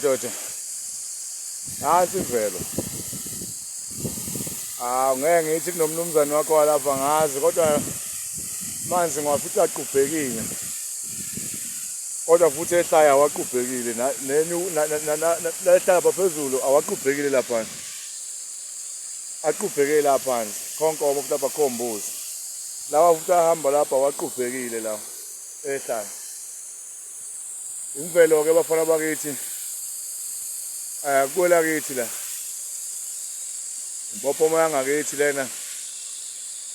madoda, nansi imvelo. Ngeke ngithi kunomnumzane wakho walapha ngazi, kodwa manzi ngiwafica aqubhekile. Kodwa futhi ehlaya awaqubhekile, lehlapha phezulu awaqubhekile lapha. Aqubhekile lapha phansi, khonkomo lapha khombuzi. Lawa futhi ahamba lapha awaqubhekile lawa ehlaya. Imvelo ke bafana bakithi. Kuwela kithi la. Impopho moya ngakithi lena.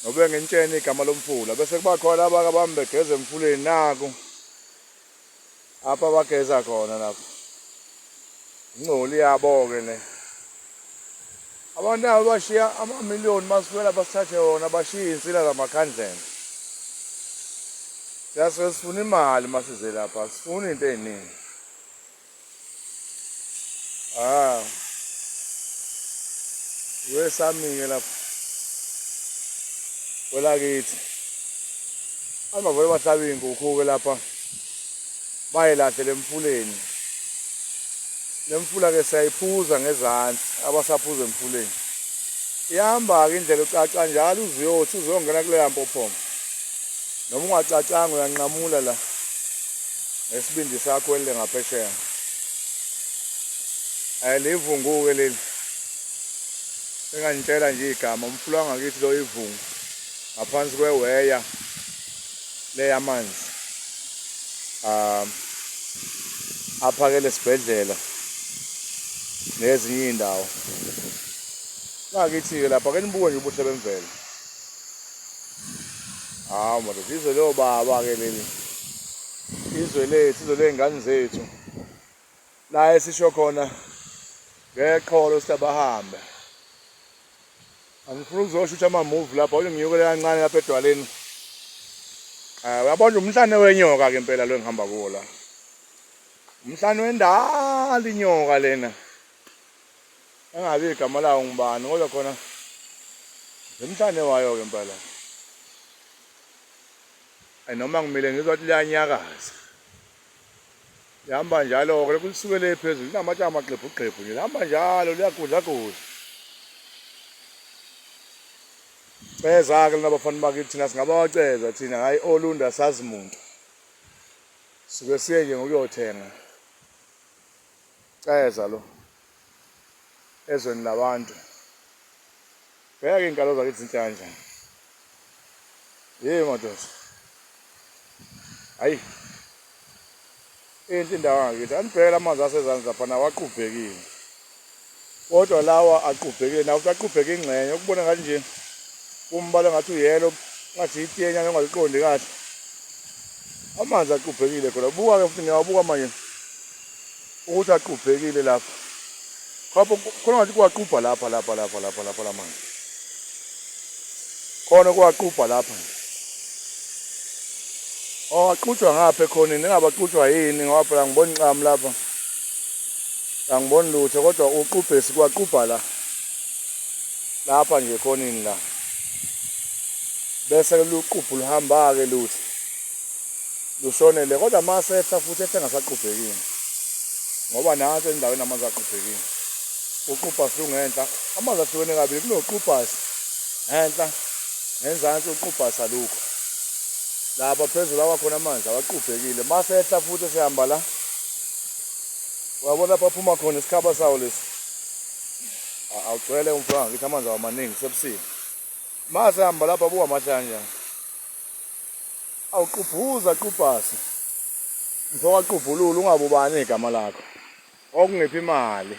Nobe ngentsheni igama lomfula bese kuba khona abake bambe begeze emfuleni naku. Apha bageza khona lapha. Ingcoli yabo ke le. Abantu abashiya amamiliyoni masifela basithathe wona bashiya insila zamakhandlela. Sifuna imali masize lapha, sifuna into eziningi. Wesami-ke lapha. Kwelakithi. Abavele bahlaba iy'nkukhu-ke lapha. Bayelahle emfuleni. Lemfula ke siyayiphuza ngezansi, abasaphuza emfuleni. Ihamba-ke indlela ucaca njalo uzoyothi uzongena kuleya mpophomo. Noma ungacacanga uyanqamula la. Nesibindi sakho elile ngaphesheya. Livungu-ke leli. Engangitshela nje igama, umfula wangakithi lo ivungu. Ngaphansi kweweya leyamanzi. Aphakele esibhedlela nezinye indawo. Ngakithi-ke lapha ke nibuke nje ubuhle bemvelo. Madoda, izwe lo baba-ke leli. Izwe lethu, izwe ley'ngane zethu. La esisho khona ngeqholo siyabahambe. Angifuna ukuzoshuthi ama-movie lapha, kodwa ngiyukele kancane lapha edwaleni. Uyabona umhlane wenyoka-ke impela lo engihamba kuwo la. Umhlane wendala inyoka lena. Engabi igama lawo ngibani, kodwa khona umhlane wayo-ke impela. Noma ngimile ngizwa ukuthi liyanyakaza. Lihamba njalo-ke kulisuke le phezulu, linamatshe amagxebhu nje. Lihamba njalo liyagudlagudla. Ceza-ke lina bafana bakithi thina singabawaceza thina, hhayi olunda sazi muntu. Suke siye nje ngokuyothenga. Ceza lo. Ezweni labantu. Bheka iy'nkalo zakithi zinhle kanjani. Madoda. Hayi. Inhle indawo yangakithi. Anibhekele amanzi asezansi lapha nawo aqubhekile. Kodwa lawa aqubhekile nawo futhi aqubheke ingxenye. Ukubona ngathi nje umbala ngathi uyelo, ngathi itiye nyanga ongaliqondi kahle. Amanzi aqubhekile khona. Buka-ke futhi ngiyawabuka manje ukuthi aqubhekile lapha. Khona ngathi kuwaqubha lapha la manzi. Khona kuwaqubha lapha. Aqutshwa ngapha ekhoneni, engabe aqutshwa yini ngoba phela ngibona inqamu lapha. Angiboni lutho kodwa uqubhesi kuwaqubha la. Lapha nje ekhoneni la. Bese luqubhu luhamba-ke luthi. Lushonele kodwa masehla futhi ehle ngasaqubhekile. Ngoba nansi endaweni amanzi aqubhekile. Uqubhasi lungenhla, amanzi ahlukene kabili, kunoqubhasi ngenhla ngenzansi uqubhasi alukho. Lapha phezulu awakhona amanzi awaqubhekile. Masehla futhi esehamba la. Wabona lapha aphuma khona isikhaba sawo lesi. Awugcwele umfula wangakithi amanzi awamaningi sebusika. Masehamba lapha buka amahle kanjani. Awuqubhuza qubhasi. Ngifowaqubhulula ungabubani igama lakho. Okungiphi imali.